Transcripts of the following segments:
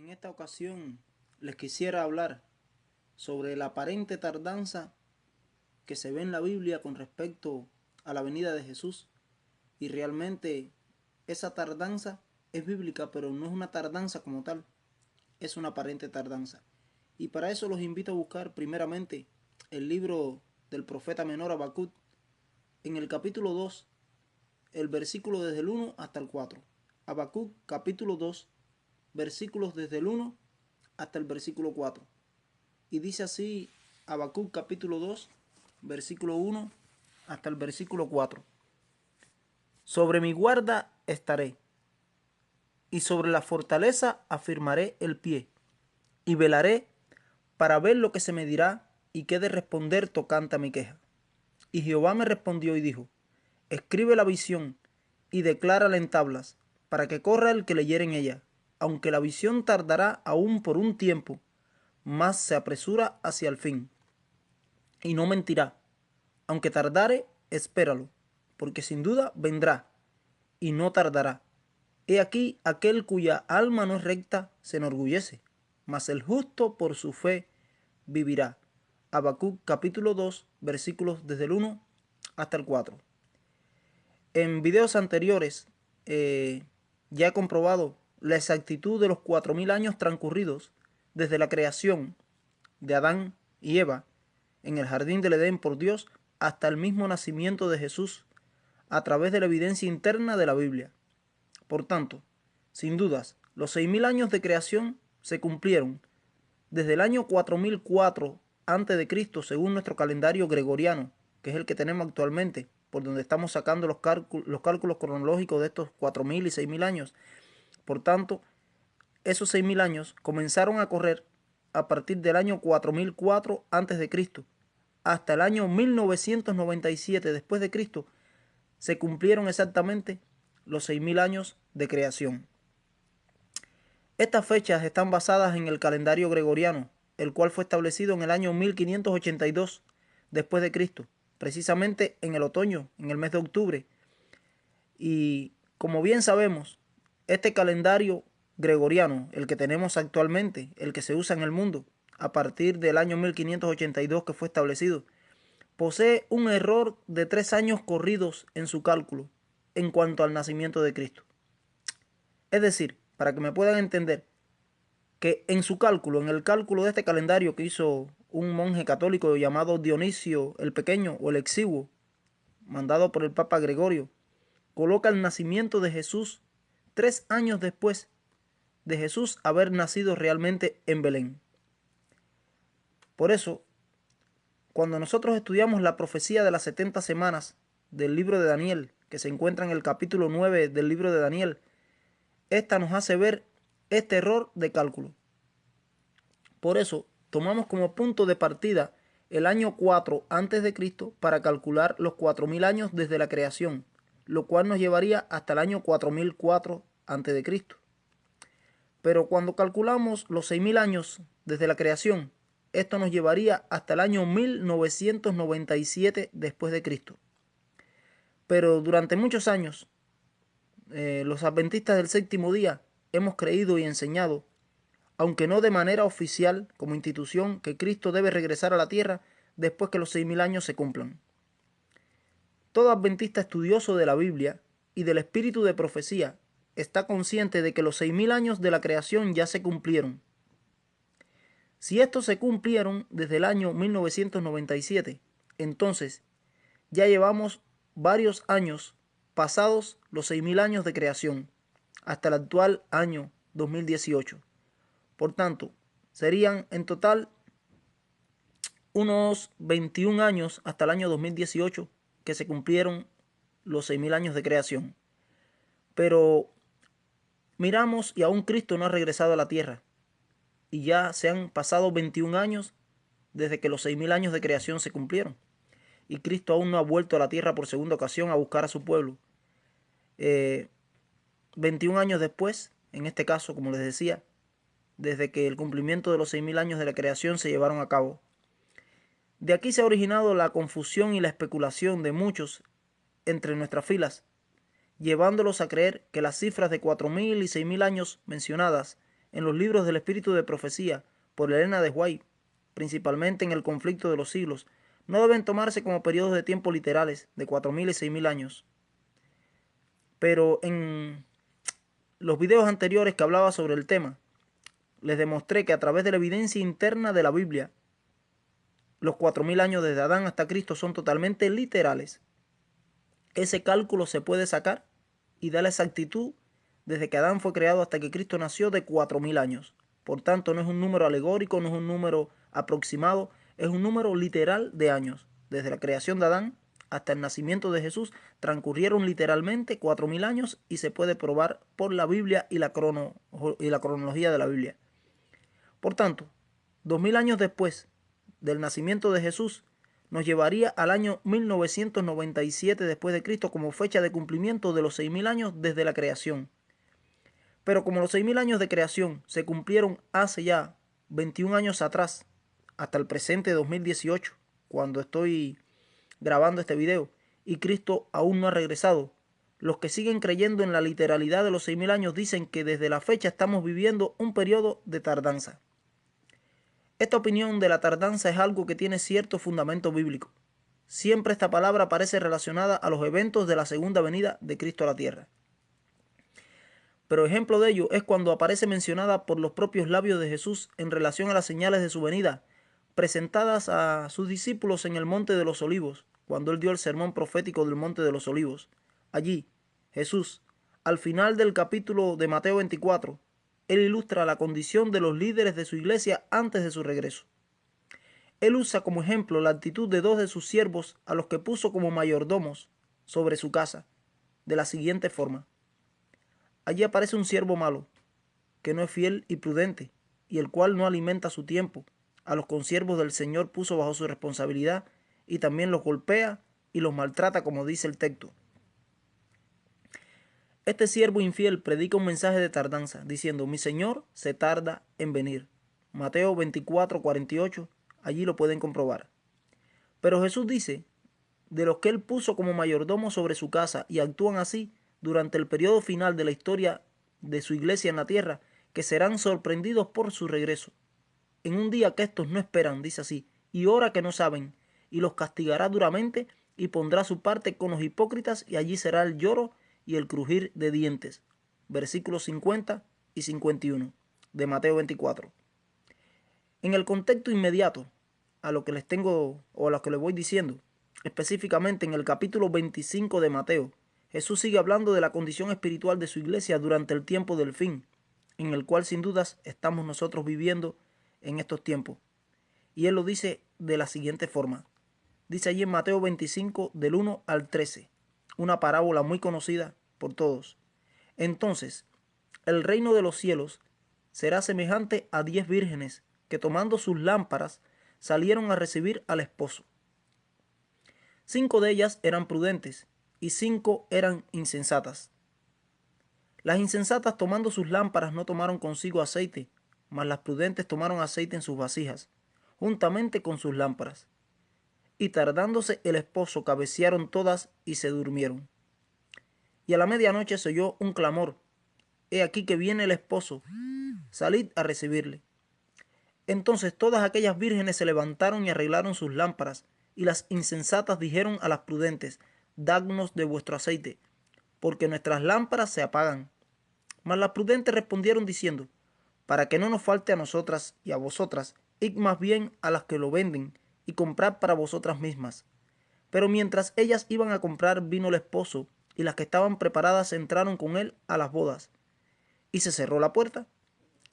En esta ocasión les quisiera hablar sobre la aparente tardanza que se ve en la Biblia con respecto a la venida de Jesús. Y realmente esa tardanza es bíblica, pero no es una tardanza como tal, es una aparente tardanza. Y para eso los invito a buscar primeramente el libro del profeta menor Habacuc, en el capítulo 2, el versículo desde el 1 hasta el 4. Habacuc capítulo 2, versículos desde el 1 hasta el versículo 4. Y dice así Habacuc capítulo 2, versículo 1 hasta el versículo 4. Sobre mi guarda estaré, y sobre la fortaleza afirmaré el pie, y velaré para ver lo que se me dirá y qué de responder tocante a mi queja. Y Jehová me respondió y dijo: escribe la visión y declárala en tablas, para que corra el que leyere en ella. Aunque la visión tardará aún por un tiempo, mas se apresura hacia el fin. Y no mentirá. Aunque tardare, espéralo, porque sin duda vendrá, y no tardará. He aquí aquel cuya alma no es recta se enorgullece, mas el justo por su fe vivirá. Habacuc capítulo 2, versículos desde el 1 hasta el 4. En videos anteriores ya he comprobado la exactitud de los 4000 años transcurridos desde la creación de Adán y Eva en el jardín del Edén por Dios hasta el mismo nacimiento de Jesús a través de la evidencia interna de la Biblia. Por tanto, sin dudas, los 6000 años de creación se cumplieron desde el año 4004 a.C. según nuestro calendario gregoriano, que es el que tenemos actualmente, por donde estamos sacando los cálculos cronológicos de estos 4000 y 6000 años. Por tanto, esos 6000 años comenzaron a correr a partir del año 4004 a.C. hasta el año 1997 después de Cristo, se cumplieron exactamente los 6000 años de creación. Estas fechas están basadas en el calendario gregoriano, el cual fue establecido en el año 1582 después de Cristo, precisamente en el otoño, en el mes de octubre. Y como bien sabemos, este calendario gregoriano, el que tenemos actualmente, el que se usa en el mundo, a partir del año 1582 que fue establecido, posee un error de 3 años corridos en su cálculo en cuanto al nacimiento de Cristo. Es decir, para que me puedan entender, que en su cálculo, en el cálculo de este calendario que hizo un monje católico llamado Dionisio el Pequeño o el Exiguo, mandado por el Papa Gregorio, coloca el nacimiento de Jesús 3 años después de Jesús haber nacido realmente en Belén. Por eso, cuando nosotros estudiamos la profecía de las 70 semanas del libro de Daniel, que se encuentra en el capítulo 9 del libro de Daniel, esta nos hace ver este error de cálculo. Por eso, tomamos como punto de partida el año 4 a.C. para calcular los 4000 años desde la creación, lo cual nos llevaría hasta el año 4004 a.C. Pero cuando calculamos los 6000 años desde la creación, esto nos llevaría hasta el año 1997 después de Cristo. Pero durante muchos años, los adventistas del séptimo día hemos creído y enseñado, aunque no de manera oficial como institución, que Cristo debe regresar a la tierra después que los 6000 años se cumplan. Todo adventista estudioso de la Biblia y del espíritu de profecía está consciente de que los 6000 años de la creación ya se cumplieron. Si estos se cumplieron desde el año 1997, entonces ya llevamos varios años pasados los 6000 años de creación, hasta el actual año 2018. Por tanto, serían en total unos 21 años hasta el año 2018 que se cumplieron los 6000 años de creación. Pero miramos y aún Cristo no ha regresado a la tierra. Y ya se han pasado 21 años desde que los 6000 años de creación se cumplieron. Y Cristo aún no ha vuelto a la tierra por segunda ocasión a buscar a su pueblo. 21 años después, en este caso, como les decía, desde que el cumplimiento de los 6000 años de la creación se llevaron a cabo. De aquí se ha originado la confusión y la especulación de muchos entre nuestras filas, llevándolos a creer que las cifras de 4000 y 6000 años mencionadas en los libros del espíritu de profecía por Elena de White, principalmente en el conflicto de los siglos, no deben tomarse como periodos de tiempo literales de 4000 y 6000 años. Pero en los videos anteriores que hablaba sobre el tema, les demostré que a través de la evidencia interna de la Biblia, los 4000 años desde Adán hasta Cristo son totalmente literales. Ese cálculo se puede sacar y da la exactitud desde que Adán fue creado hasta que Cristo nació de 4000 años. Por tanto, no es un número alegórico, no es un número aproximado, es un número literal de años. Desde la creación de Adán hasta el nacimiento de Jesús transcurrieron literalmente 4000 años y se puede probar por la Biblia y la cronología de la Biblia. Por tanto, 2000 años después del nacimiento de Jesús nos llevaría al año 1997 después de Cristo como fecha de cumplimiento de los 6000 años desde la creación. Pero como los 6000 años de creación se cumplieron hace ya 21 años atrás, hasta el presente 2018, cuando estoy grabando este video, y Cristo aún no ha regresado, los que siguen creyendo en la literalidad de los 6000 años dicen que desde la fecha estamos viviendo un periodo de tardanza. Esta opinión de la tardanza es algo que tiene cierto fundamento bíblico. Siempre esta palabra aparece relacionada a los eventos de la segunda venida de Cristo a la tierra. Pero ejemplo de ello es cuando aparece mencionada por los propios labios de Jesús en relación a las señales de su venida, presentadas a sus discípulos en el Monte de los Olivos, cuando él dio el sermón profético del Monte de los Olivos. Allí, Jesús, al final del capítulo de Mateo 24, él ilustra la condición de los líderes de su iglesia antes de su regreso. Él usa como ejemplo la actitud de dos de sus siervos a los que puso como mayordomos sobre su casa, de la siguiente forma. Allí aparece un siervo malo, que no es fiel y prudente, y el cual no alimenta su tiempo. A los consiervos del Señor puso bajo su responsabilidad, y también los golpea y los maltrata, como dice el texto. Este siervo infiel predica un mensaje de tardanza, diciendo, mi Señor se tarda en venir. Mateo 24:48, allí lo pueden comprobar. Pero Jesús dice, de los que él puso como mayordomo sobre su casa y actúan así durante el periodo final de la historia de su iglesia en la tierra, que serán sorprendidos por su regreso. En un día que estos no esperan, dice así, y hora que no saben, y los castigará duramente y pondrá su parte con los hipócritas, y allí será el lloro y el crujir de dientes. Versículos 50 y 51 de Mateo 24. En el contexto inmediato a lo que les tengo o a lo que les voy diciendo, específicamente en el capítulo 25 de Mateo, Jesús sigue hablando de la condición espiritual de su iglesia durante el tiempo del fin, en el cual sin dudas estamos nosotros viviendo en estos tiempos. Y él lo dice de la siguiente forma. Dice allí en Mateo 25 del 1 al 13, una parábola muy conocida por todos. Entonces, el reino de los cielos será semejante a 10 vírgenes que tomando sus lámparas salieron a recibir al esposo. 5 de ellas eran prudentes y 5 eran insensatas. Las insensatas tomando sus lámparas no tomaron consigo aceite, mas las prudentes tomaron aceite en sus vasijas, juntamente con sus lámparas. Y tardándose el esposo cabecearon todas y se durmieron. Y a la medianoche se oyó un clamor, he aquí que viene el esposo, salid a recibirle. Entonces todas aquellas vírgenes se levantaron y arreglaron sus lámparas, y las insensatas dijeron a las prudentes, dadnos de vuestro aceite, porque nuestras lámparas se apagan. Mas las prudentes respondieron diciendo, para que no nos falte a nosotras y a vosotras, id más bien a las que lo venden, y comprad para vosotras mismas. Pero mientras ellas iban a comprar, vino el esposo, y las que estaban preparadas entraron con él a las bodas. Y se cerró la puerta.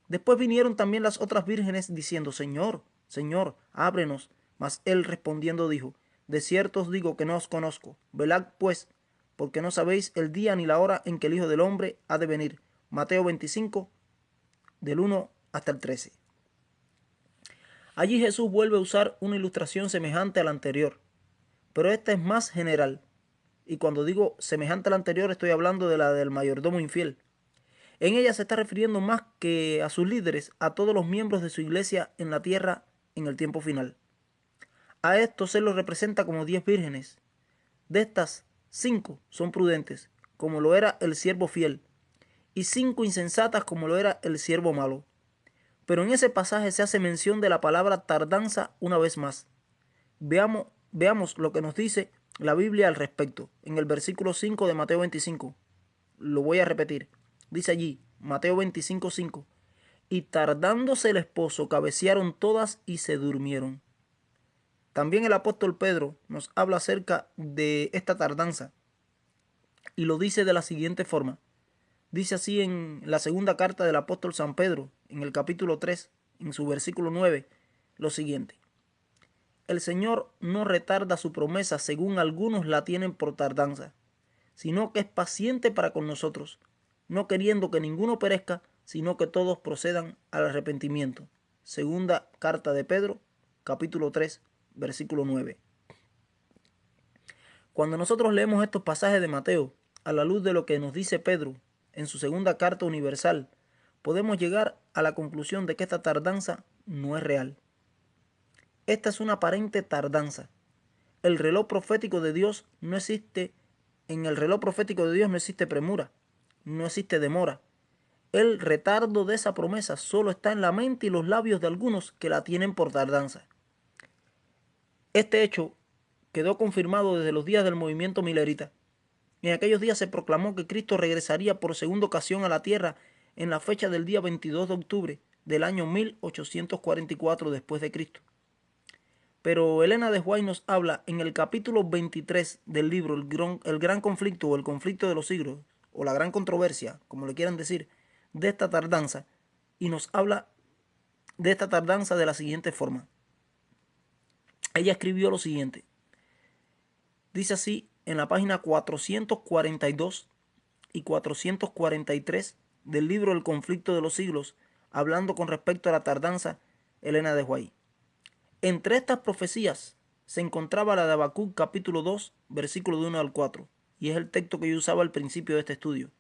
Después vinieron también las otras vírgenes diciendo, Señor, Señor, ábrenos. Mas él respondiendo dijo, de cierto os digo que no os conozco. Velad pues, porque no sabéis el día ni la hora en que el Hijo del Hombre ha de venir. Mateo 25, del 1 hasta el 13. Allí Jesús vuelve a usar una ilustración semejante a la anterior, pero esta es más general. Y cuando digo semejante a la anterior, estoy hablando de la del mayordomo infiel. En ella se está refiriendo más que a sus líderes, a todos los miembros de su iglesia en la tierra en el tiempo final. A estos se los representa como 10 vírgenes. De estas, 5 son prudentes, como lo era el siervo fiel, y 5 insensatas como lo era el siervo malo. Pero en ese pasaje se hace mención de la palabra tardanza una vez más. Veamos lo que nos dice la Biblia al respecto, en el versículo 5 de Mateo 25. Lo voy a repetir. Dice allí, Mateo 25:5. Y tardándose el esposo, cabecearon todas y se durmieron. También el apóstol Pedro nos habla acerca de esta tardanza y lo dice de la siguiente forma. Dice así en la segunda carta del apóstol San Pedro, en el capítulo 3, en su versículo 9, lo siguiente. El Señor no retarda su promesa según algunos la tienen por tardanza, sino que es paciente para con nosotros, no queriendo que ninguno perezca, sino que todos procedan al arrepentimiento. Segunda carta de Pedro, capítulo 3, versículo 9. Cuando nosotros leemos estos pasajes de Mateo, a la luz de lo que nos dice Pedro en su segunda carta universal, podemos llegar a la conclusión de que esta tardanza no es real. Esta es una aparente tardanza. El reloj profético de Dios no existe. En el reloj profético de Dios no existe premura, no existe demora. El retardo de esa promesa solo está en la mente y los labios de algunos que la tienen por tardanza. Este hecho quedó confirmado desde los días del movimiento milerita. En aquellos días se proclamó que Cristo regresaría por segunda ocasión a la tierra en la fecha del día 22 de octubre del año 1844 después de Cristo. Pero Elena de White nos habla en el capítulo 23 del libro el gran conflicto o el conflicto de los siglos o la gran controversia, como le quieran decir, de esta tardanza, y nos habla de esta tardanza de la siguiente forma. Ella escribió lo siguiente. Dice así en la página 442 y 443 del libro El conflicto de los siglos, hablando con respecto a la tardanza, Elena de White. Entre estas profecías se encontraba la de Habacuc capítulo 2, versículo de 1 al 4, y es el texto que yo usaba al principio de este estudio.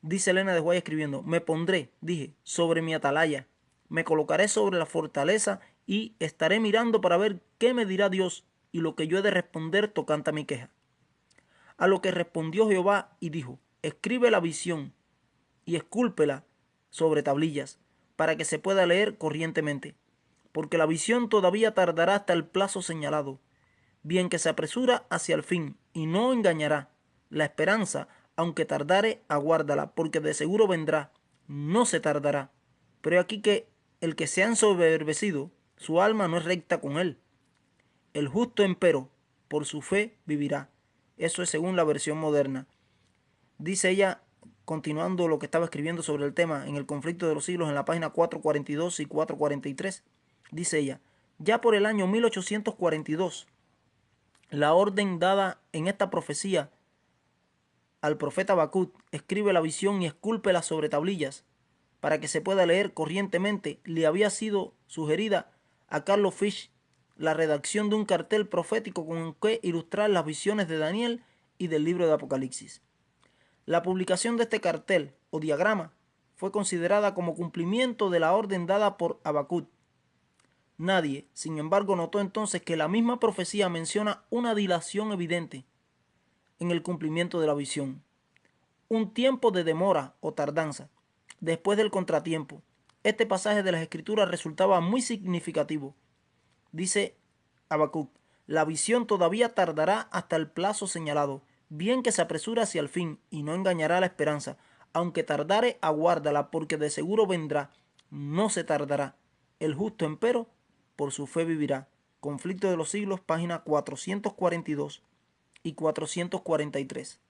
Dice Elena de White escribiendo, me pondré, dije, sobre mi atalaya, me colocaré sobre la fortaleza y estaré mirando para ver qué me dirá Dios y lo que yo he de responder tocante a mi queja. A lo que respondió Jehová y dijo, escribe la visión y escúlpela sobre tablillas, para que se pueda leer corrientemente, porque la visión todavía tardará hasta el plazo señalado, bien que se apresura hacia el fin, y no engañará. La esperanza, aunque tardare, aguárdala, porque de seguro vendrá, no se tardará. Pero aquí que el que se ha ensoberbecido, su alma no es recta con él. El justo empero, por su fe vivirá. Eso es según la versión moderna. Dice ella, continuando lo que estaba escribiendo sobre el tema en el conflicto de los siglos en la página 442 y 443, dice ella, ya por el año 1842, la orden dada en esta profecía al profeta Habacuc, escribe la visión y escúlpela sobre tablillas, para que se pueda leer corrientemente, le había sido sugerida a Carlos Fish la redacción de un cartel profético con el que ilustrar las visiones de Daniel y del libro de Apocalipsis. La publicación de este cartel o diagrama fue considerada como cumplimiento de la orden dada por Habacuc. Nadie, sin embargo, notó entonces que la misma profecía menciona una dilación evidente en el cumplimiento de la visión, un tiempo de demora o tardanza después del contratiempo. Este pasaje de las Escrituras resultaba muy significativo. Dice Habacuc, la visión todavía tardará hasta el plazo señalado, bien que se apresura hacia el fin y no engañará la esperanza. Aunque tardare, aguárdala, porque de seguro vendrá, no se tardará. El justo, empero, por su fe vivirá. Conflicto de los siglos, página 442 y 443.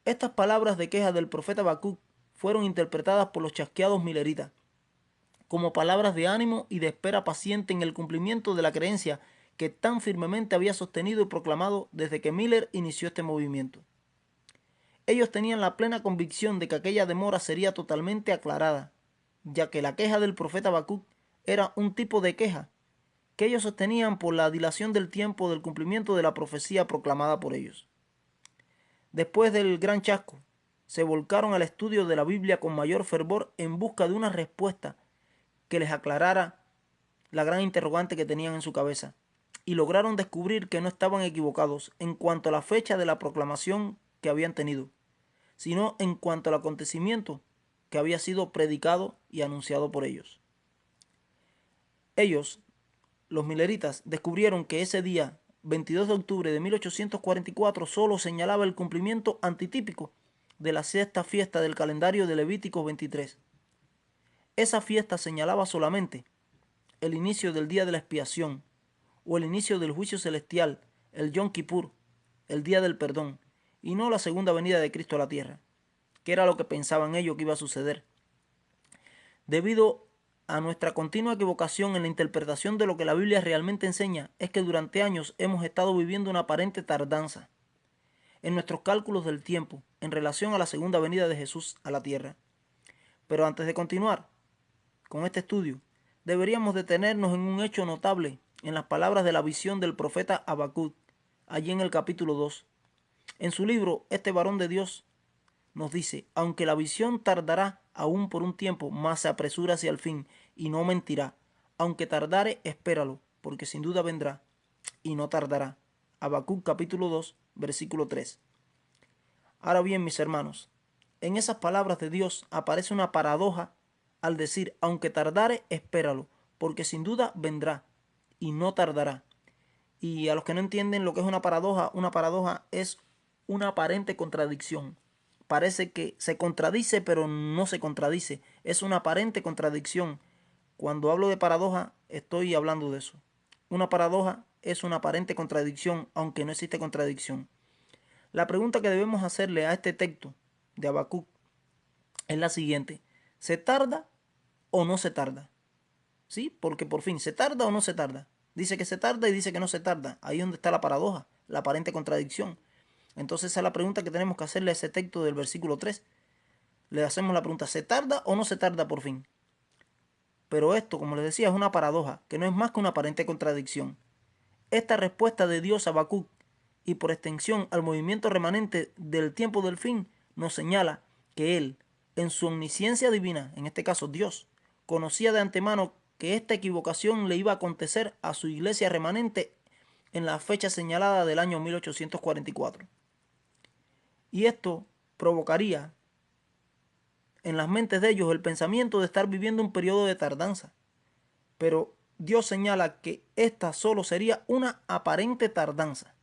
Estas palabras de queja del profeta Habacuc fueron interpretadas por los chasqueados mileritas como palabras de ánimo y de espera paciente en el cumplimiento de la creencia que tan firmemente había sostenido y proclamado desde que Miller inició este movimiento. Ellos tenían la plena convicción de que aquella demora sería totalmente aclarada, ya que la queja del profeta Habacuc era un tipo de queja que ellos sostenían por la dilación del tiempo del cumplimiento de la profecía proclamada por ellos. Después del gran chasco, se volcaron al estudio de la Biblia con mayor fervor en busca de una respuesta que les aclarara la gran interrogante que tenían en su cabeza, y lograron descubrir que no estaban equivocados en cuanto a la fecha de la proclamación que habían tenido. sino en cuanto al acontecimiento que había sido predicado y anunciado por ellos. Ellos, los mileritas, descubrieron que ese día, 22 de octubre de 1844, solo señalaba el cumplimiento antitípico de la sexta fiesta del calendario de Levítico 23. Esa fiesta señalaba solamente el inicio del día de la expiación, o el inicio del juicio celestial, el Yom Kippur, el día del perdón, y no la segunda venida de Cristo a la tierra, que era lo que pensaban ellos que iba a suceder. Debido a nuestra continua equivocación en la interpretación de lo que la Biblia realmente enseña, es que durante años hemos estado viviendo una aparente tardanza en nuestros cálculos del tiempo en relación a la segunda venida de Jesús a la tierra. Pero antes de continuar con este estudio, deberíamos detenernos en un hecho notable en las palabras de la visión del profeta Habacuc, allí en el capítulo 2. En su libro, este varón de Dios nos dice: aunque la visión tardará aún por un tiempo, mas se apresura hacia el fin, y no mentirá. Aunque tardare, espéralo, porque sin duda vendrá, y no tardará. Habacuc capítulo 2, versículo 3. Ahora bien, mis hermanos, en esas palabras de Dios aparece una paradoja al decir: aunque tardare, espéralo, porque sin duda vendrá, y no tardará. Y a los que no entienden lo que es una paradoja es una aparente contradicción. Parece que se contradice, pero no se contradice. Es una aparente contradicción. Cuando hablo de paradoja, estoy hablando de eso. Una paradoja es una aparente contradicción, aunque no existe contradicción. La pregunta que debemos hacerle a este texto de Habacuc es la siguiente: ¿se tarda o no se tarda? ¿Sí? Porque por fin, ¿se tarda o no se tarda? Dice que se tarda y dice que no se tarda. Ahí es donde está la paradoja, la aparente contradicción. Entonces esa es la pregunta que tenemos que hacerle a ese texto del versículo 3. Le hacemos la pregunta: ¿se tarda o no se tarda por fin? Pero esto, como les decía, es una paradoja, que no es más que una aparente contradicción. Esta respuesta de Dios a Habacuc, y por extensión al movimiento remanente del tiempo del fin, nos señala que Él, en su omnisciencia divina, en este caso Dios, conocía de antemano que esta equivocación le iba a acontecer a su iglesia remanente en la fecha señalada del año 1844. Y esto provocaría en las mentes de ellos el pensamiento de estar viviendo un periodo de tardanza. Pero Dios señala que esta solo sería una aparente tardanza.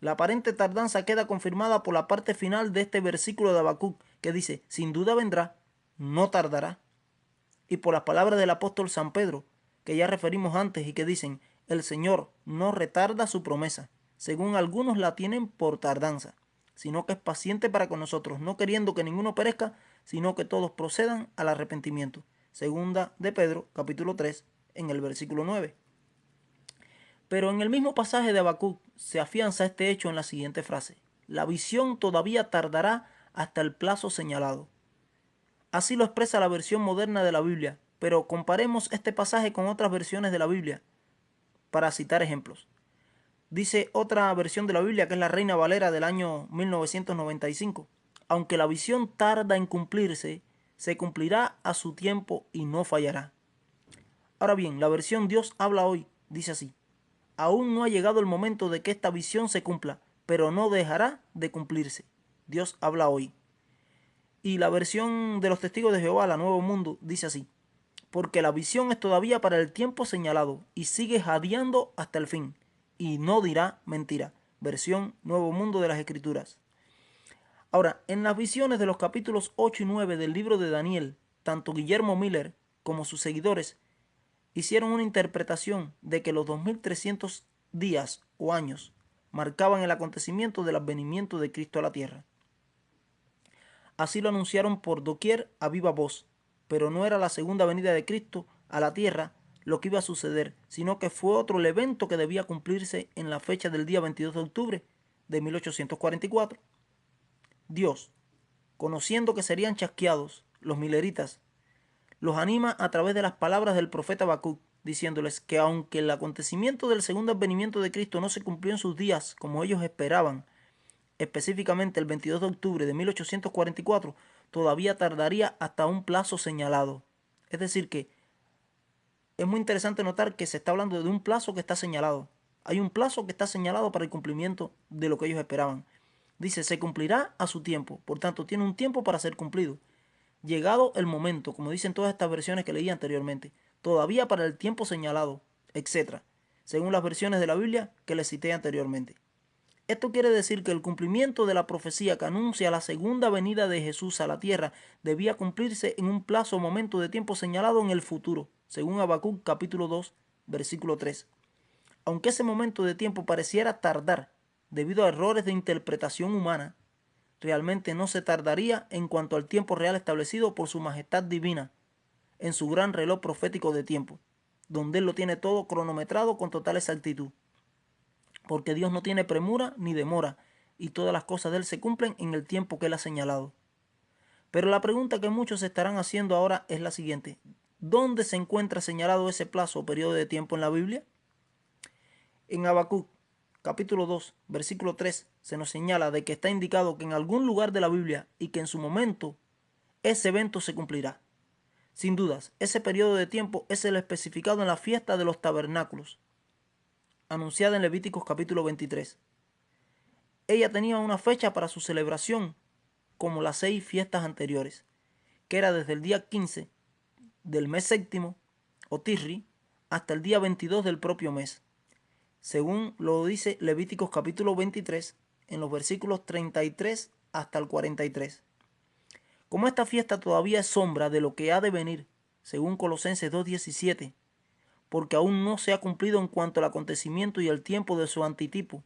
La aparente tardanza queda confirmada por la parte final de este versículo de Habacuc, que dice: sin duda vendrá, no tardará. Y por las palabras del apóstol San Pedro, que ya referimos antes y que dicen: el Señor no retarda su promesa, según algunos la tienen por tardanza, sino que es paciente para con nosotros, no queriendo que ninguno perezca, sino que todos procedan al arrepentimiento. Segunda de Pedro, capítulo 3, en el versículo 9. Pero en el mismo pasaje de Habacuc se afianza este hecho en la siguiente frase: la visión todavía tardará hasta el plazo señalado. Así lo expresa la versión moderna de la Biblia, pero comparemos este pasaje con otras versiones de la Biblia para citar ejemplos. Dice otra versión de la Biblia, que es la Reina Valera del año 1995: aunque la visión tarda en cumplirse, se cumplirá a su tiempo y no fallará. Ahora bien, la versión Dios habla hoy dice así: aún no ha llegado el momento de que esta visión se cumpla, pero no dejará de cumplirse. Dios habla hoy. Y la versión de los testigos de Jehová, la Nuevo Mundo, dice así: porque la visión es todavía para el tiempo señalado y sigue jadeando hasta el fin, y no dirá mentira. Versión Nuevo Mundo de las Escrituras. Ahora, en las visiones de los capítulos 8 y 9 del libro de Daniel, tanto Guillermo Miller como sus seguidores hicieron una interpretación de que los 2300 días o años marcaban el acontecimiento del advenimiento de Cristo a la tierra. Así lo anunciaron por doquier a viva voz, pero no era la segunda venida de Cristo a la tierra lo que iba a suceder, sino que fue otro el evento que debía cumplirse en la fecha del día 22 de octubre de 1844. Dios, conociendo que serían chasqueados los mileritas, los anima a través de las palabras del profeta Habacuc, diciéndoles que aunque el acontecimiento del segundo advenimiento de Cristo no se cumplió en sus días como ellos esperaban, específicamente el 22 de octubre de 1844, todavía tardaría hasta un plazo señalado. Es decir que es muy interesante notar que se está hablando de un plazo que está señalado. Hay un plazo que está señalado para el cumplimiento de lo que ellos esperaban. Dice, se cumplirá a su tiempo. Por tanto, tiene un tiempo para ser cumplido. Llegado el momento, como dicen todas estas versiones que leí anteriormente, todavía para el tiempo señalado, etc., según las versiones de la Biblia que les cité anteriormente. Esto quiere decir que el cumplimiento de la profecía que anuncia la segunda venida de Jesús a la tierra debía cumplirse en un plazo o momento de tiempo señalado en el futuro, según Habacuc capítulo 2, versículo 3. Aunque ese momento de tiempo pareciera tardar debido a errores de interpretación humana, realmente no se tardaría en cuanto al tiempo real establecido por su majestad divina en su gran reloj profético de tiempo, donde Él lo tiene todo cronometrado con total exactitud. Porque Dios no tiene premura ni demora, y todas las cosas de Él se cumplen en el tiempo que Él ha señalado. Pero la pregunta que muchos estarán haciendo ahora es la siguiente: ¿dónde se encuentra señalado ese plazo o periodo de tiempo en la Biblia? En Habacuc, capítulo 2, versículo 3, se nos señala de que está indicado que en algún lugar de la Biblia y que en su momento ese evento se cumplirá. Sin dudas, ese periodo de tiempo es el especificado en la fiesta de los tabernáculos, anunciada en Levíticos capítulo 23. Ella tenía una fecha para su celebración, como las 6 fiestas anteriores, que era desde el día 15 del mes séptimo, o Tirri, hasta el día 22 del propio mes, según lo dice Levíticos capítulo 23, en los versículos 33 hasta el 43. Como esta fiesta todavía es sombra de lo que ha de venir, según Colosenses 2:17, porque aún no se ha cumplido en cuanto al acontecimiento y el tiempo de su antitipo,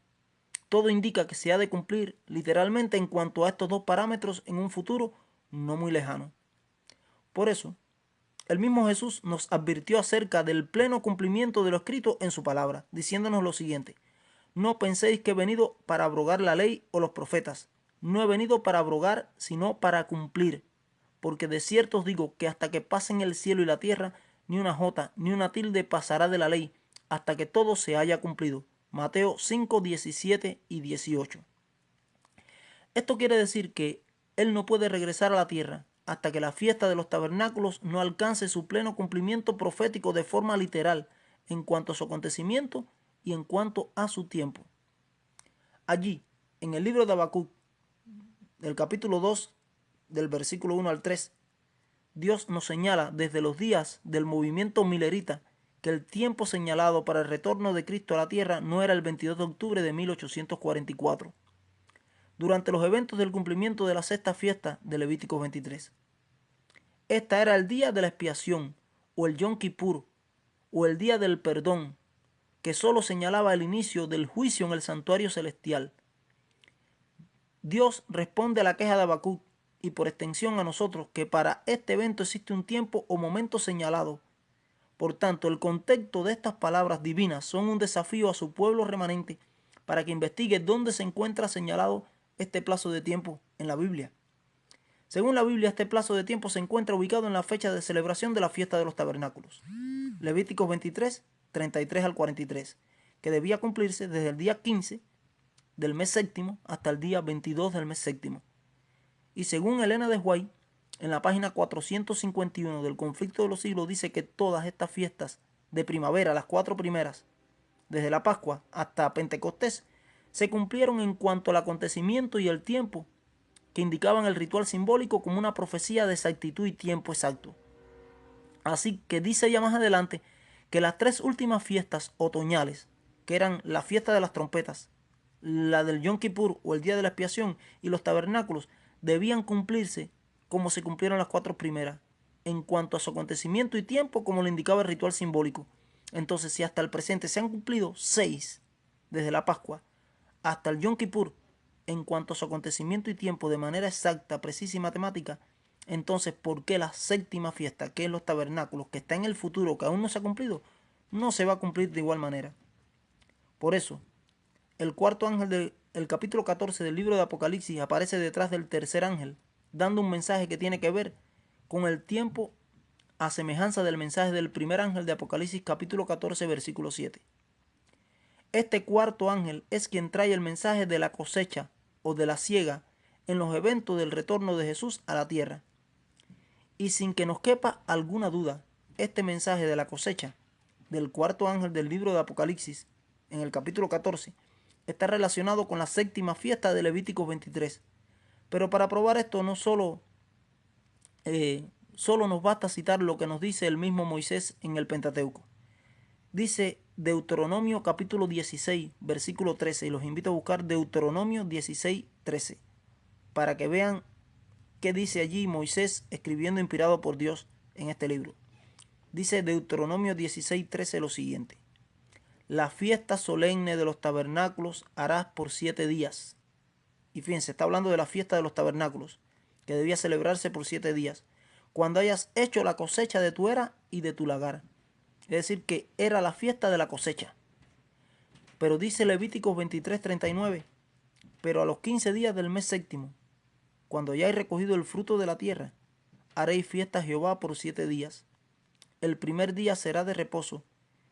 todo indica que se ha de cumplir literalmente en cuanto a estos dos parámetros en un futuro no muy lejano. Por eso, el mismo Jesús nos advirtió acerca del pleno cumplimiento de lo escrito en su palabra, diciéndonos lo siguiente: no penséis que he venido para abrogar la ley o los profetas. No he venido para abrogar, sino para cumplir. Porque de cierto os digo que hasta que pasen el cielo y la tierra, ni una jota ni una tilde pasará de la ley, hasta que todo se haya cumplido. Mateo 5, 17 y 18. Esto quiere decir que Él no puede regresar a la tierra hasta que la fiesta de los tabernáculos no alcance su pleno cumplimiento profético de forma literal en cuanto a su acontecimiento y en cuanto a su tiempo. Allí, en el libro de Habacuc, del capítulo 2, del versículo 1 al 3, Dios nos señala desde los días del movimiento milerita que el tiempo señalado para el retorno de Cristo a la tierra no era el 22 de octubre de 1844, durante los eventos del cumplimiento de la sexta fiesta de Levítico 23. Esta era el día de la expiación, o el Yom Kippur, o el día del perdón, que solo señalaba el inicio del juicio en el santuario celestial. Dios responde a la queja de Habacuc y por extensión a nosotros que para este evento existe un tiempo o momento señalado. Por tanto, el contexto de estas palabras divinas son un desafío a su pueblo remanente para que investigue dónde se encuentra señalado este plazo de tiempo en la Biblia. Según la Biblia, este plazo de tiempo se encuentra ubicado en la fecha de celebración de la fiesta de los tabernáculos, Levíticos 23, 33 al 43, que debía cumplirse desde el día 15 del mes séptimo hasta el día 22 del mes séptimo. Y según Elena de White, en la página 451 del Conflicto de los Siglos, dice que todas estas fiestas de primavera, las 4 primeras, desde la Pascua hasta Pentecostés, se cumplieron en cuanto al acontecimiento y el tiempo que indicaban el ritual simbólico como una profecía de exactitud y tiempo exacto. Así que dice ya más adelante que las 3 últimas fiestas otoñales, que eran la fiesta de las trompetas, la del Yom Kippur o el día de la expiación y los tabernáculos, debían cumplirse como se cumplieron las 4 primeras, en cuanto a su acontecimiento y tiempo como lo indicaba el ritual simbólico. Entonces, si hasta el presente se han cumplido 6, desde la Pascua hasta el Yom Kippur, en cuanto a su acontecimiento y tiempo de manera exacta, precisa y matemática, entonces, ¿por qué la séptima fiesta, que es los tabernáculos, que está en el futuro, que aún no se ha cumplido, no se va a cumplir de igual manera? Por eso, el cuarto ángel del capítulo 14 del libro de Apocalipsis aparece detrás del tercer ángel, dando un mensaje que tiene que ver con el tiempo a semejanza del mensaje del primer ángel de Apocalipsis capítulo 14 versículo 7. Este cuarto ángel es quien trae el mensaje de la cosecha o de la siega en los eventos del retorno de Jesús a la tierra. Y sin que nos quepa alguna duda, este mensaje de la cosecha del cuarto ángel del libro de Apocalipsis, en el capítulo 14, está relacionado con la séptima fiesta de Levítico 23. Pero para probar esto no solo nos basta citar lo que nos dice el mismo Moisés en el Pentateuco. Dice Deuteronomio capítulo 16, versículo 13, y los invito a buscar Deuteronomio 16, 13, para que vean qué dice allí Moisés escribiendo inspirado por Dios en este libro. Dice Deuteronomio 16, 13 lo siguiente: la fiesta solemne de los tabernáculos harás por 7 días. Y fíjense, está hablando de la fiesta de los tabernáculos, que debía celebrarse por 7 días, cuando hayas hecho la cosecha de tu era y de tu lagar. Es decir, que era la fiesta de la cosecha. Pero dice Levíticos 23, 39, pero a los 15 días del mes séptimo, cuando hayáis recogido el fruto de la tierra, haréis fiesta a Jehová por 7 días. El primer día será de reposo,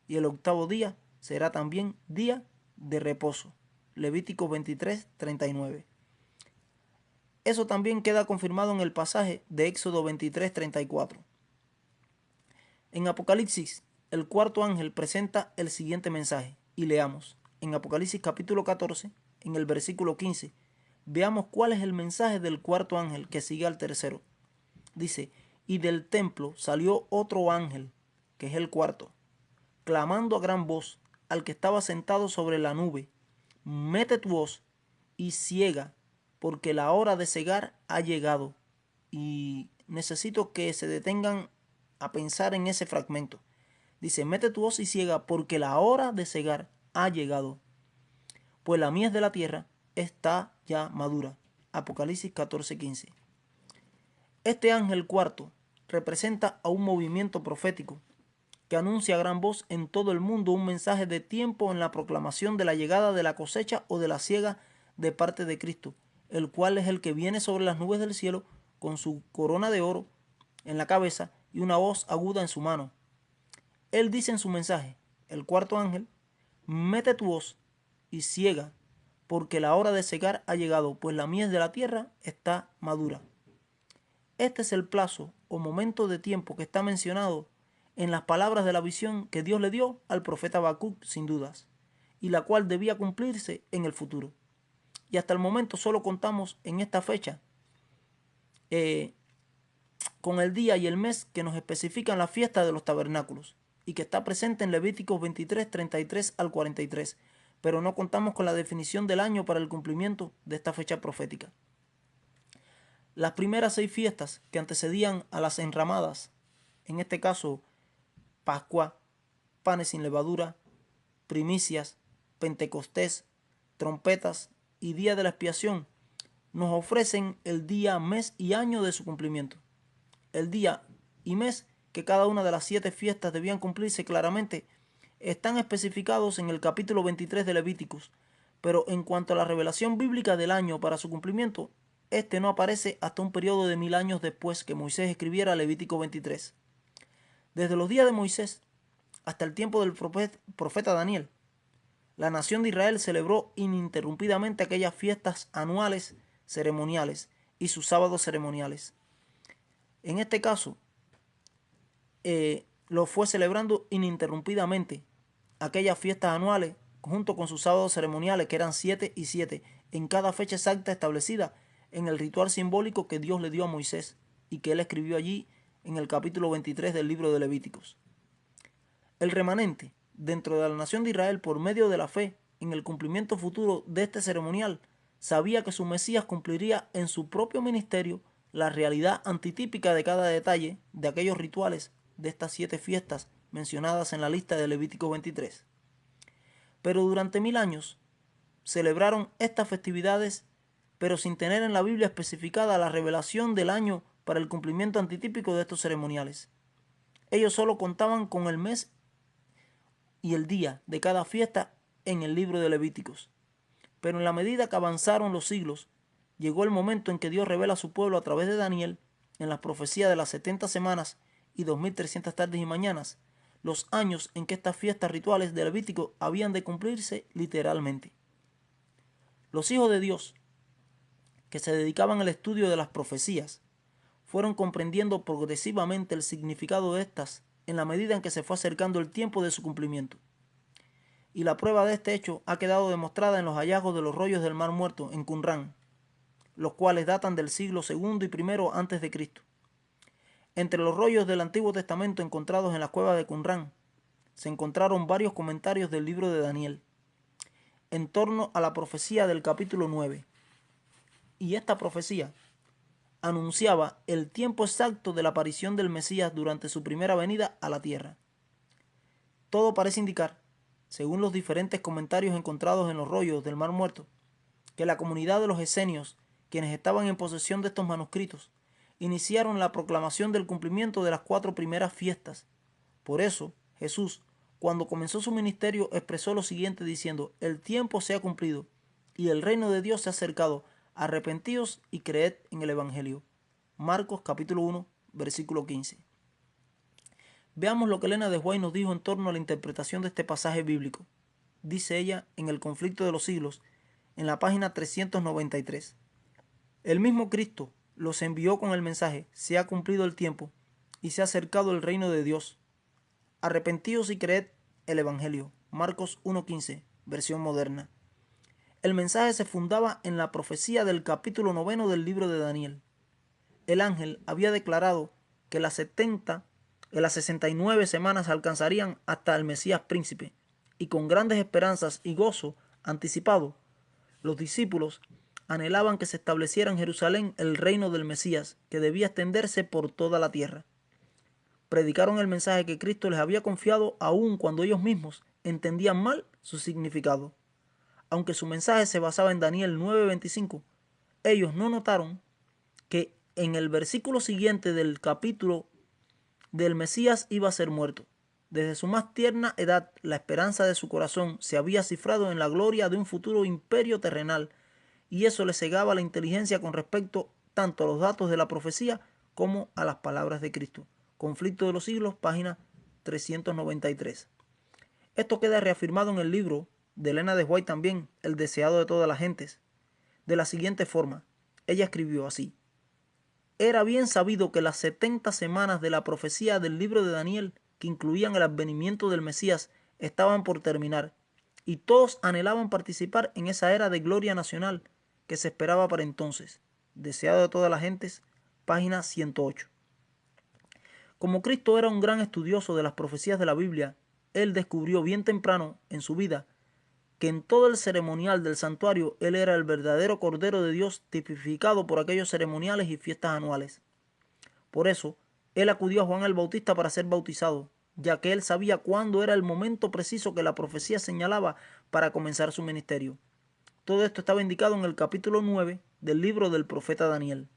y el octavo día será también día de reposo. Levíticos 23, 39. Eso también queda confirmado en el pasaje de Éxodo 23, 34. En Apocalipsis, el cuarto ángel presenta el siguiente mensaje, y leamos. En Apocalipsis capítulo 14, en el versículo 15, veamos cuál es el mensaje del cuarto ángel que sigue al tercero. Dice: y del templo salió otro ángel, que es el cuarto, clamando a gran voz al que estaba sentado sobre la nube: mete tu hoz y ciega, porque la hora de cegar ha llegado. Y necesito que se detengan a pensar en ese fragmento. Dice: mete tu hoz y ciega, porque la hora de cegar ha llegado, pues la mies de la tierra está ya madura. Apocalipsis 14:15. Este ángel cuarto representa a un movimiento profético que anuncia a gran voz en todo el mundo un mensaje de tiempo en la proclamación de la llegada de la cosecha o de la siega de parte de Cristo, el cual es el que viene sobre las nubes del cielo con su corona de oro en la cabeza y una voz aguda en su mano. Él dice en su mensaje, el cuarto ángel: mete tu hoz y ciega, porque la hora de cegar ha llegado, pues la mies de la tierra está madura. Este es el plazo o momento de tiempo que está mencionado en las palabras de la visión que Dios le dio al profeta Habacuc, sin dudas, y la cual debía cumplirse en el futuro. Y hasta el momento solo contamos en esta fecha con el día y el mes que nos especifican la fiesta de los tabernáculos y que está presente en Levíticos 23, 33 al 43, pero no contamos con la definición del año para el cumplimiento de esta fecha profética. Las primeras 6 fiestas que antecedían a las enramadas, en este caso Pascua, panes sin levadura, primicias, Pentecostés, trompetas y día de la expiación, nos ofrecen el día, mes y año de su cumplimiento. El día y mes que cada una de las 7 fiestas debían cumplirse claramente están especificados en el capítulo 23 de Levíticos, pero en cuanto a la revelación bíblica del año para su cumplimiento, este no aparece hasta un periodo de 1000 años después que Moisés escribiera Levítico 23. Desde los días de Moisés hasta el tiempo del profeta Daniel, la nación de Israel celebró ininterrumpidamente aquellas fiestas anuales ceremoniales y sus sábados ceremoniales. En este caso, lo fue celebrando ininterrumpidamente aquellas fiestas anuales junto con sus sábados ceremoniales, que eran 7 y 7, en cada fecha exacta establecida en el ritual simbólico que Dios le dio a Moisés y que él escribió allí en el capítulo 23 del libro de Levíticos. El remanente dentro de la nación de Israel, por medio de la fe en el cumplimiento futuro de este ceremonial, sabía que su Mesías cumpliría en su propio ministerio la realidad antitípica de cada detalle de aquellos rituales de estas 7 fiestas mencionadas en la lista de Levítico 23. Pero durante 1000 años celebraron estas festividades, pero sin tener en la Biblia especificada la revelación del año para el cumplimiento antitípico de estos ceremoniales. Ellos solo contaban con el mes y el día de cada fiesta en el libro de Levíticos. Pero en la medida que avanzaron los siglos, llegó el momento en que Dios revela a su pueblo a través de Daniel, en las profecías de las 70 semanas y 2300 tardes y mañanas, los años en que estas fiestas rituales de Levítico habían de cumplirse literalmente. Los hijos de Dios, que se dedicaban al estudio de las profecías, fueron comprendiendo progresivamente el significado de estas en la medida en que se fue acercando el tiempo de su cumplimiento. y la prueba de este hecho ha quedado demostrada en los hallazgos de los rollos del Mar Muerto en Qumrán, los cuales datan del siglo II y I antes de Cristo. Entre los rollos del Antiguo Testamento encontrados en la cueva de Qumrán se encontraron varios comentarios del libro de Daniel en torno a la profecía del capítulo 9, y esta profecía anunciaba el tiempo exacto de la aparición del Mesías durante su primera venida a la tierra. Todo parece indicar, según los diferentes comentarios encontrados en los rollos del Mar Muerto, que la comunidad de los esenios, quienes estaban en posesión de estos manuscritos, iniciaron la proclamación del cumplimiento de las 4 primeras fiestas. Por eso, Jesús, cuando comenzó su ministerio, expresó lo siguiente diciendo: el tiempo se ha cumplido y el reino de Dios se ha acercado. Arrepentíos y creed en el Evangelio. Marcos capítulo 1, versículo 15. Veamos lo que Elena de White nos dijo en torno a la interpretación de este pasaje bíblico. Dice ella en El conflicto de los siglos, en la página 393. El mismo Cristo los envió con el mensaje: se ha cumplido el tiempo y se ha acercado el reino de Dios. Arrepentíos y creed el Evangelio. Marcos 1.15, versión moderna. El mensaje se fundaba en la profecía del capítulo 9 del libro de Daniel. El ángel había declarado que las 69 semanas alcanzarían hasta el Mesías príncipe, y con grandes esperanzas y gozo anticipado, los discípulos anhelaban que se estableciera en Jerusalén el reino del Mesías, que debía extenderse por toda la tierra. Predicaron el mensaje que Cristo les había confiado aun cuando ellos mismos entendían mal su significado. Aunque su mensaje se basaba en Daniel 9:25, ellos no notaron que en el versículo siguiente del capítulo del Mesías iba a ser muerto. Desde su más tierna edad, la esperanza de su corazón se había cifrado en la gloria de un futuro imperio terrenal, y eso le cegaba la inteligencia con respecto tanto a los datos de la profecía como a las palabras de Cristo. Conflicto de los siglos, página 393. Esto queda reafirmado en el libro de Elena de White también, El deseado de todas las gentes, de la siguiente forma. Ella escribió así: era bien sabido que las 70 semanas de la profecía del libro de Daniel, que incluían el advenimiento del Mesías, estaban por terminar, y todos anhelaban participar en esa era de gloria nacional que se esperaba para entonces. Deseado de todas las gentes, página 108. Como Cristo era un gran estudioso de las profecías de la Biblia, él descubrió bien temprano en su vida que en todo el ceremonial del santuario él era el verdadero Cordero de Dios, tipificado por aquellos ceremoniales y fiestas anuales. Por eso, él acudió a Juan el Bautista para ser bautizado, ya que él sabía cuándo era el momento preciso que la profecía señalaba para comenzar su ministerio. Todo esto estaba indicado en el capítulo 9 del libro del profeta Daniel.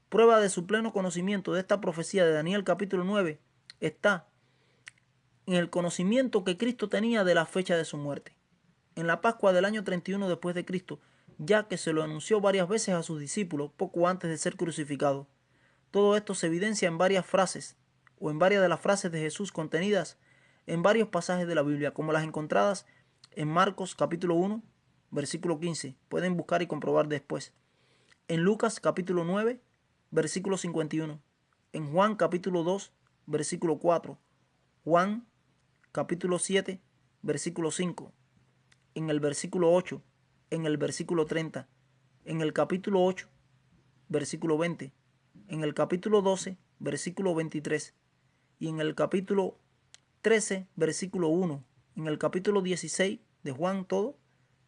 Prueba de su pleno conocimiento de esta profecía de Daniel capítulo 9 está en el conocimiento que Cristo tenía de la fecha de su muerte, en la Pascua del año 31 después de Cristo, ya que se lo anunció varias veces a sus discípulos poco antes de ser crucificado. Todo esto se evidencia en varias frases, o en varias de las frases de Jesús contenidas en varios pasajes de la Biblia, como las encontradas en Marcos capítulo 1, versículo 15. Pueden buscar y comprobar después. En Lucas capítulo 9, versículo 51. En Juan capítulo 2, versículo 4. Juan capítulo 7, versículo 5. En el versículo 8, en el versículo 30, en el capítulo 8, versículo 20, en el capítulo 12, versículo 23, y en el capítulo 13, versículo 1, en el capítulo 16 de Juan todo,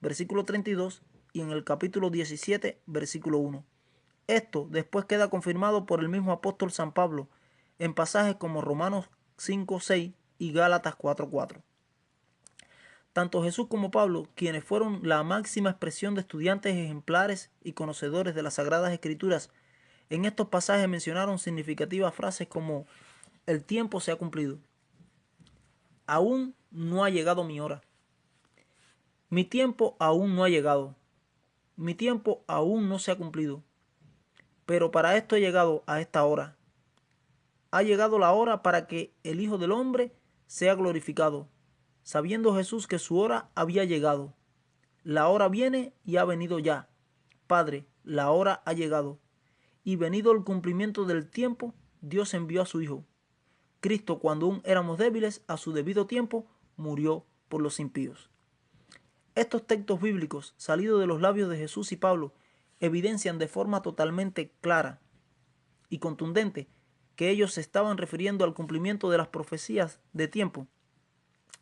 versículo 32, y en el capítulo 17, versículo 1. Esto después queda confirmado por el mismo apóstol San Pablo en pasajes como Romanos 5:6 y Gálatas 4:4. Tanto Jesús como Pablo, quienes fueron la máxima expresión de estudiantes ejemplares y conocedores de las Sagradas Escrituras, en estos pasajes mencionaron significativas frases como: el tiempo se ha cumplido, aún no ha llegado mi hora, mi tiempo aún no ha llegado, mi tiempo aún no se ha cumplido, pero para esto he llegado a esta hora. Ha llegado la hora para que el Hijo del Hombre sea glorificado, sabiendo Jesús que su hora había llegado. La hora viene y ha venido ya. Padre, la hora ha llegado. Y venido el cumplimiento del tiempo, Dios envió a su Hijo. Cristo, cuando aún éramos débiles, a su debido tiempo, murió por los impíos. Estos textos bíblicos, salidos de los labios de Jesús y Pablo, evidencian de forma totalmente clara y contundente que ellos se estaban refiriendo al cumplimiento de las profecías de tiempo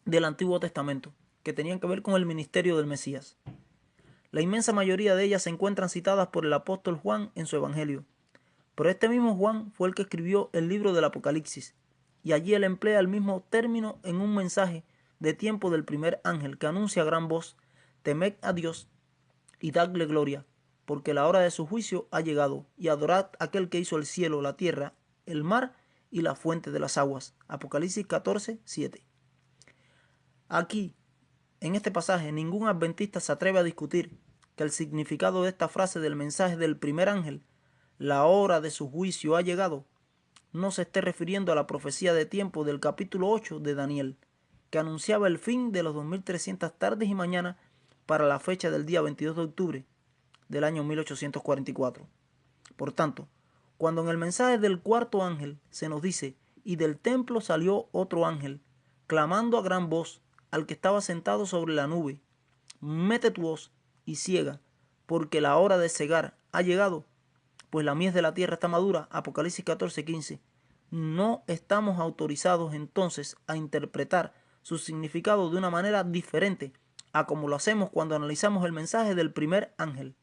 del Antiguo Testamento, que tenían que ver con el ministerio del Mesías. La inmensa mayoría de ellas se encuentran citadas por el apóstol Juan en su Evangelio, pero este mismo Juan fue el que escribió el libro del Apocalipsis, y allí él emplea el mismo término en un mensaje de tiempo del primer ángel que anuncia a gran voz: temed a Dios y dadle gloria, porque la hora de su juicio ha llegado, y adorad a aquel que hizo el cielo, la tierra, el mar y la fuente de las aguas. Apocalipsis 14, 7. Aquí, en este pasaje, ningún adventista se atreve a discutir que el significado de esta frase del mensaje del primer ángel, la hora de su juicio ha llegado, no se esté refiriendo a la profecía de tiempo del capítulo 8 de Daniel, que anunciaba el fin de los 2300 tardes y mañanas para la fecha del día 22 de octubre del año 1844. Por tanto, cuando en el mensaje del cuarto ángel se nos dice: y del templo salió otro ángel, clamando a gran voz al que estaba sentado sobre la nube: mete tu hoz y ciega, porque la hora de cegar ha llegado, pues la mies de la tierra está madura. Apocalipsis 14:15. No estamos autorizados entonces a interpretar su significado de una manera diferente a como lo hacemos cuando analizamos el mensaje del primer ángel,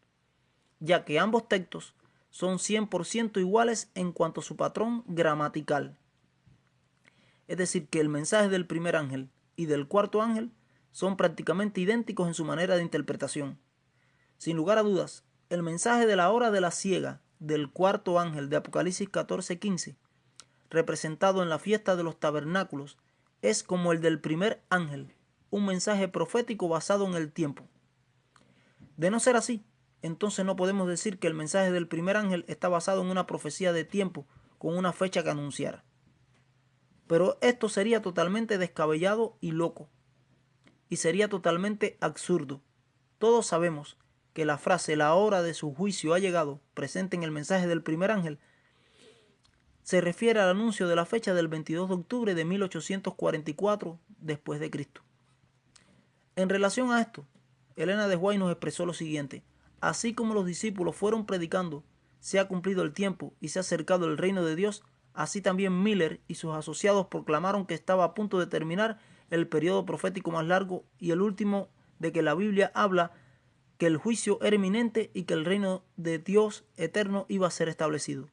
ya que ambos textos son 100% iguales en cuanto a su patrón gramatical. Es decir, que el mensaje del primer ángel y del cuarto ángel son prácticamente idénticos en su manera de interpretación. Sin lugar a dudas, el mensaje de la hora de la siega del cuarto ángel de Apocalipsis 14:15, representado en la fiesta de los tabernáculos, es como el del primer ángel, un mensaje profético basado en el tiempo. De no ser así, entonces no podemos decir que el mensaje del primer ángel está basado en una profecía de tiempo con una fecha que anunciar. Pero esto sería totalmente descabellado y loco, y sería totalmente absurdo. Todos sabemos que la frase "la hora de su juicio ha llegado", presente en el mensaje del primer ángel, se refiere al anuncio de la fecha del 22 de octubre de 1844 después de Cristo. En relación a esto, Elena de White nos expresó lo siguiente: así como los discípulos fueron predicando, se ha cumplido el tiempo y se ha acercado el reino de Dios, así también Miller y sus asociados proclamaron que estaba a punto de terminar el periodo profético más largo y el último de que la Biblia habla, que el juicio era inminente y que el reino de Dios eterno iba a ser establecido.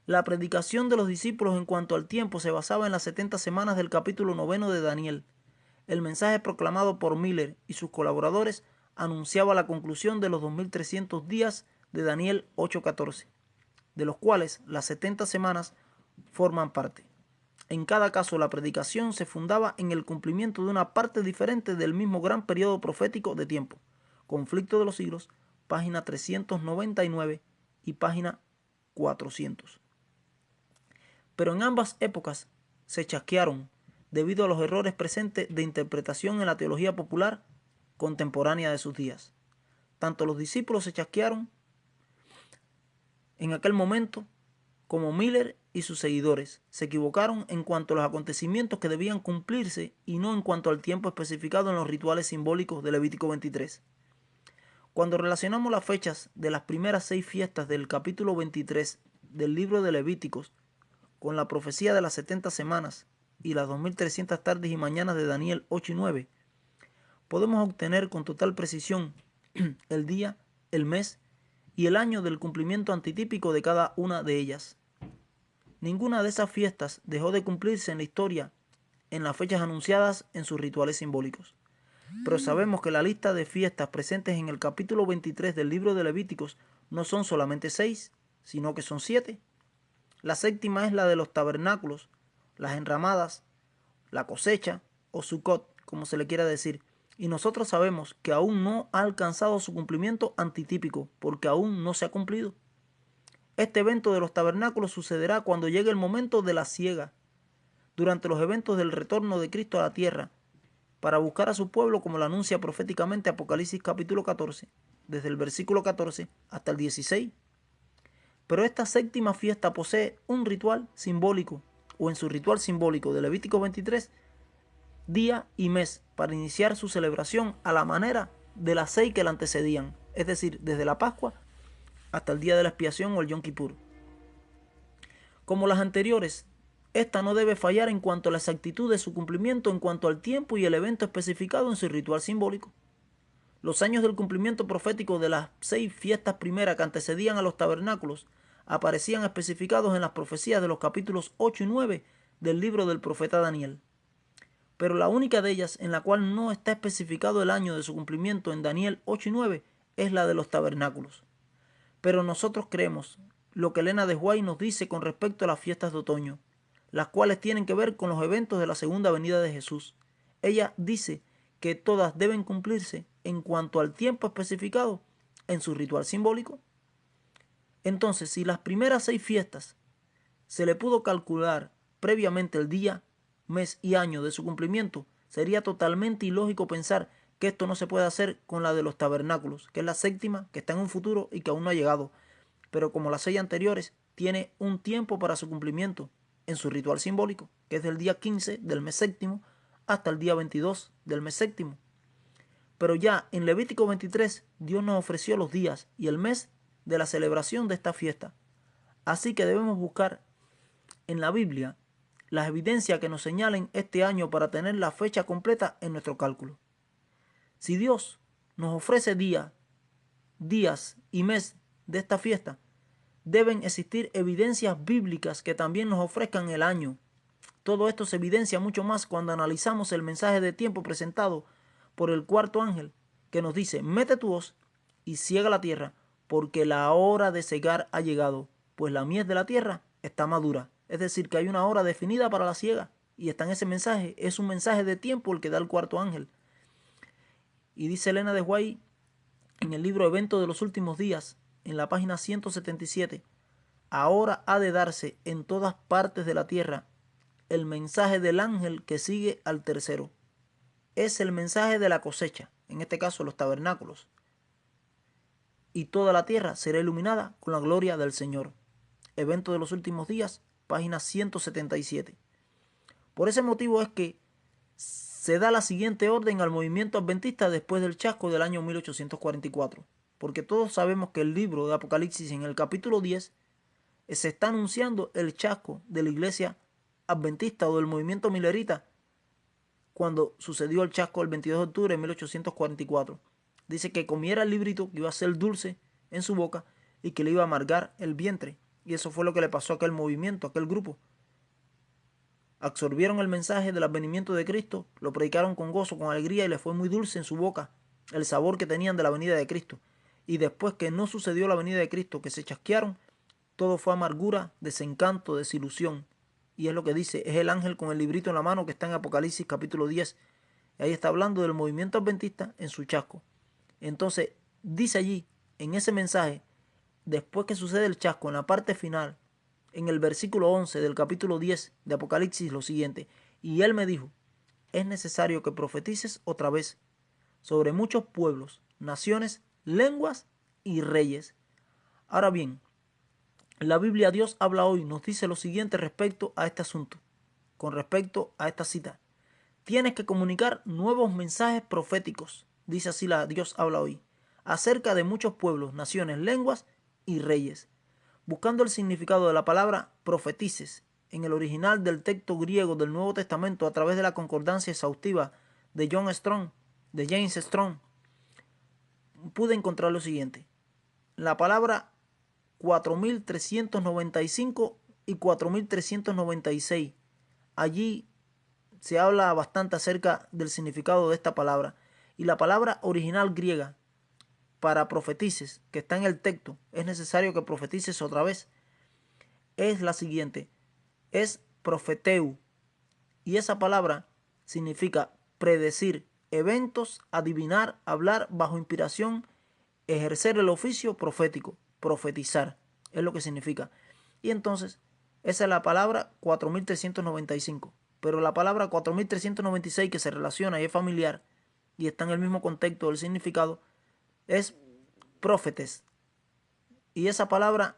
La predicación de los discípulos en cuanto al tiempo se basaba en las 70 semanas del capítulo 9 de Daniel. El mensaje proclamado por Miller y sus colaboradores anunciaba la conclusión de los 2300 días de Daniel 8:14, de los cuales las 70 semanas forman parte. En cada caso, la predicación se fundaba en el cumplimiento de una parte diferente del mismo gran periodo profético de tiempo. Conflicto de los siglos, página 399 y página 400. Pero en ambas épocas se chasquearon debido a los errores presentes de interpretación en la teología popular contemporánea de sus días. Tanto los discípulos se chasquearon en aquel momento como Miller y sus seguidores se equivocaron en cuanto a los acontecimientos que debían cumplirse y no en cuanto al tiempo especificado en los rituales simbólicos de Levítico 23. Cuando relacionamos las fechas de las primeras 6 fiestas del capítulo 23 del libro de Levíticos con la profecía de las 70 semanas y las 2300 tardes y mañanas de Daniel 8 y 9, podemos obtener con total precisión el día, el mes y el año del cumplimiento antitípico de cada una de ellas. Ninguna de esas fiestas dejó de cumplirse en la historia en las fechas anunciadas en sus rituales simbólicos. Pero sabemos que la lista de fiestas presentes en el capítulo 23 del libro de Levíticos no son solamente 6, sino que son 7. La séptima es la de los tabernáculos, las enramadas, la cosecha o Sukkot, como se le quiera decir. Y nosotros sabemos que aún no ha alcanzado su cumplimiento antitípico, porque aún no se ha cumplido. Este evento de los tabernáculos sucederá cuando llegue el momento de la siega, durante los eventos del retorno de Cristo a la tierra, para buscar a su pueblo, como lo anuncia proféticamente Apocalipsis capítulo 14, desde el versículo 14 hasta el 16. Pero esta séptima fiesta posee un ritual simbólico, o en su ritual simbólico de Levítico 23, día y mes para iniciar su celebración a la manera de las 6 que la antecedían, es decir, desde la Pascua hasta el día de la expiación o el Yom Kippur. Como las anteriores, esta no debe fallar en cuanto a la exactitud de su cumplimiento en cuanto al tiempo y el evento especificado en su ritual simbólico. Los años del cumplimiento profético de las 6 fiestas primeras que antecedían a los tabernáculos aparecían especificados en las profecías de los capítulos 8 y 9 del libro del profeta Daniel. Pero la única de ellas en la cual no está especificado el año de su cumplimiento en Daniel 8 y 9 es la de los tabernáculos. Pero nosotros creemos lo que Elena de White nos dice con respecto a las fiestas de otoño, las cuales tienen que ver con los eventos de la segunda venida de Jesús. Ella dice que todas deben cumplirse en cuanto al tiempo especificado en su ritual simbólico. Entonces, si las primeras 6 fiestas se le pudo calcular previamente el día, mes y año de su cumplimiento, sería totalmente ilógico pensar que esto no se puede hacer con la de los tabernáculos, que es la 7ª, que está en un futuro y que aún no ha llegado. Pero como las 6 anteriores, tiene un tiempo para su cumplimiento en su ritual simbólico, que es del día 15 del mes 7º hasta el día 22 del mes 7º. Pero ya en Levítico 23, Dios nos ofreció los días y el mes de la celebración de esta fiesta. Así que debemos buscar en la Biblia las evidencias que nos señalen este año para tener la fecha completa en nuestro cálculo. Si Dios nos ofrece días y mes de esta fiesta, deben existir evidencias bíblicas que también nos ofrezcan el año. Todo esto se evidencia mucho más cuando analizamos el mensaje de tiempo presentado por el cuarto ángel, que nos dice: mete tu hoz y ciega la tierra, porque la hora de cegar ha llegado, pues la mies de la tierra está madura. Es decir, que hay una hora definida para la siega, y está en ese mensaje. Es un mensaje de tiempo el que da el cuarto ángel. Y dice Elena de White en el libro Eventos de los Últimos Días, en la página 177, ahora ha de darse en todas partes de la tierra el mensaje del ángel que sigue al tercero. Es el mensaje de la cosecha, en este caso los tabernáculos. Y toda la tierra será iluminada con la gloria del Señor. Evento de los Últimos Días, página 177. Por ese motivo es que se da la siguiente orden al movimiento adventista después del chasco del año 1844. Porque todos sabemos que el libro de Apocalipsis en el capítulo 10 se está anunciando el chasco de la iglesia adventista o del movimiento milerita cuando sucedió el chasco el 22 de octubre de 1844. Dice que comiera el librito, que iba a ser dulce en su boca y que le iba a amargar el vientre. Y eso fue lo que le pasó a aquel movimiento, a aquel grupo. Absorbieron el mensaje del advenimiento de Cristo, lo predicaron con gozo, con alegría, y les fue muy dulce en su boca el sabor que tenían de la venida de Cristo. Y después que no sucedió la venida de Cristo, que se chasquearon, todo fue amargura, desencanto, desilusión. Y es lo que dice, es el ángel con el librito en la mano que está en Apocalipsis capítulo 10. Y ahí está hablando del movimiento adventista en su chasco. Entonces, dice allí, en ese mensaje, después que sucede el chasco, en la parte final, en el versículo 11 del capítulo 10 de Apocalipsis, lo siguiente: y él me dijo, es necesario que profetices otra vez sobre muchos pueblos, naciones, lenguas y reyes. Ahora bien, la Biblia Dios habla hoy nos dice lo siguiente respecto a este asunto, con respecto a esta cita. Tienes que comunicar nuevos mensajes proféticos, dice así la Dios habla hoy, acerca de muchos pueblos, naciones, lenguas y reyes. Buscando el significado de la palabra profetices en el original del texto griego del Nuevo Testamento a través de la concordancia exhaustiva de James Strong, pude encontrar lo siguiente. La palabra 4395 y 4396. Allí se habla bastante acerca del significado de esta palabra. Y la palabra original griega para profetices, que está en el texto, es necesario que profetices otra vez, es la siguiente: es profeteu. Y esa palabra significa predecir eventos, adivinar, hablar bajo inspiración, ejercer el oficio profético, profetizar, es lo que significa. Y entonces, esa es la palabra 4395. Pero la palabra 4396, que se relaciona y es familiar y está en el mismo contexto del significado, es profetes. Y esa palabra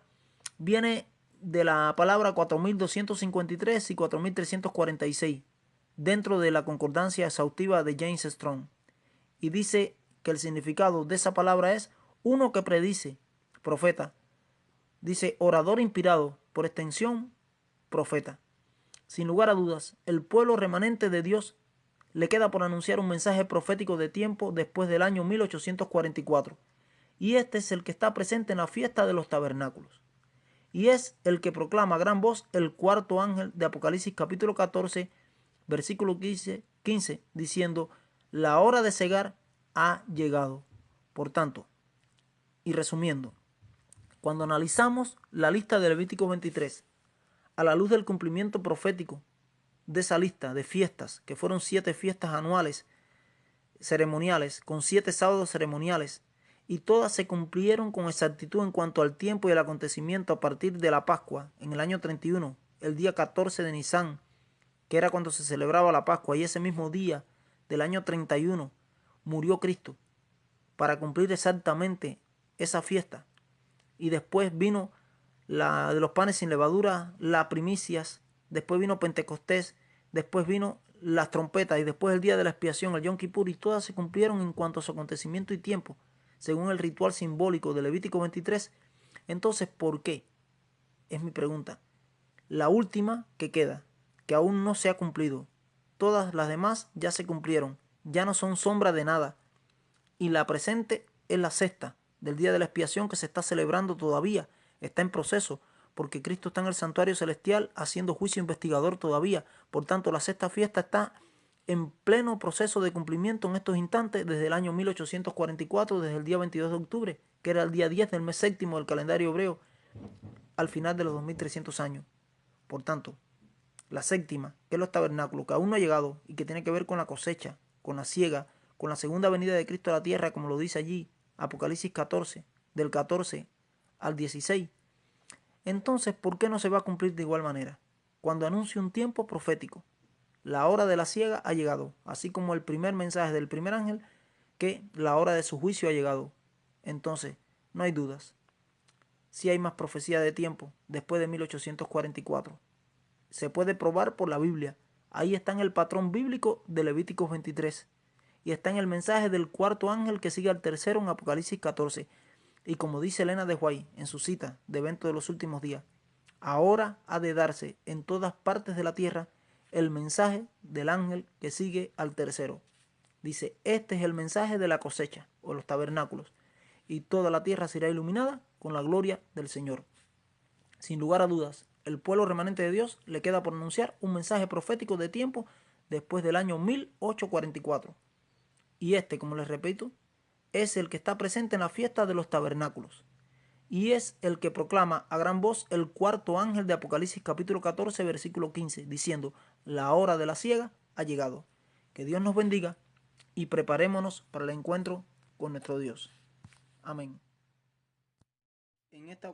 viene de la palabra 4253 y 4346. dentro de la concordancia exhaustiva de James Strong. Y dice que el significado de esa palabra es uno que predice, profeta. Dice orador inspirado, por extensión, profeta. Sin lugar a dudas, el pueblo remanente de Dios le queda por anunciar un mensaje profético de tiempo después del año 1844. Y este es el que está presente en la fiesta de los tabernáculos. Y es el que proclama a gran voz el cuarto ángel de Apocalipsis capítulo 14, versículo 15, diciendo, la hora de cegar ha llegado. Por tanto, y resumiendo, cuando analizamos la lista de Levítico 23, a la luz del cumplimiento profético de esa lista de fiestas, que fueron 7 fiestas anuales ceremoniales, con 7 sábados ceremoniales, y todas se cumplieron con exactitud en cuanto al tiempo y el acontecimiento a partir de la Pascua, en el año 31, el día 14 de Nisán, que era cuando se celebraba la Pascua, y ese mismo día del año 31 murió Cristo para cumplir exactamente esa fiesta. Y después vino la de los panes sin levadura, las primicias, después vino Pentecostés, después vino las trompetas y después el día de la expiación, el Yom Kippur, y todas se cumplieron en cuanto a su acontecimiento y tiempo, según el ritual simbólico de Levítico 23. Entonces, ¿por qué? Es mi pregunta. La última que queda, que aún no se ha cumplido. Todas las demás ya se cumplieron, ya no son sombra de nada. Y la presente es la sexta del día de la expiación que se está celebrando todavía, está en proceso, porque Cristo está en el santuario celestial haciendo juicio investigador todavía. Por tanto, la sexta fiesta está en pleno proceso de cumplimiento en estos instantes desde el año 1844, desde el día 22 de octubre, que era el día 10 del mes séptimo del calendario hebreo, al final de los 2300 años. Por tanto, la séptima, que es los tabernáculos, que aún no ha llegado y que tiene que ver con la cosecha, con la siega, con la segunda venida de Cristo a la tierra, como lo dice allí, Apocalipsis 14, del 14 al 16. Entonces, ¿por qué no se va a cumplir de igual manera? Cuando anuncia un tiempo profético, la hora de la siega ha llegado, así como el primer mensaje del primer ángel, que la hora de su juicio ha llegado. Entonces, no hay dudas. Si hay más profecía de tiempo después de 1844. Se puede probar por la Biblia. Ahí está en el patrón bíblico de Levíticos 23. Y está en el mensaje del cuarto ángel que sigue al tercero en Apocalipsis 14. Y como dice Elena de White en su cita de evento de los últimos días, ahora ha de darse en todas partes de la tierra el mensaje del ángel que sigue al tercero. Dice, este es el mensaje de la cosecha o los tabernáculos. Y toda la tierra será iluminada con la gloria del Señor. Sin lugar a dudas, el pueblo remanente de Dios le queda por anunciar un mensaje profético de tiempo después del año 1844. Y este, como les repito, es el que está presente en la fiesta de los tabernáculos. Y es el que proclama a gran voz el cuarto ángel de Apocalipsis capítulo 14, versículo 15, diciendo, la hora de la siega ha llegado. Que Dios nos bendiga y preparémonos para el encuentro con nuestro Dios. Amén. En esta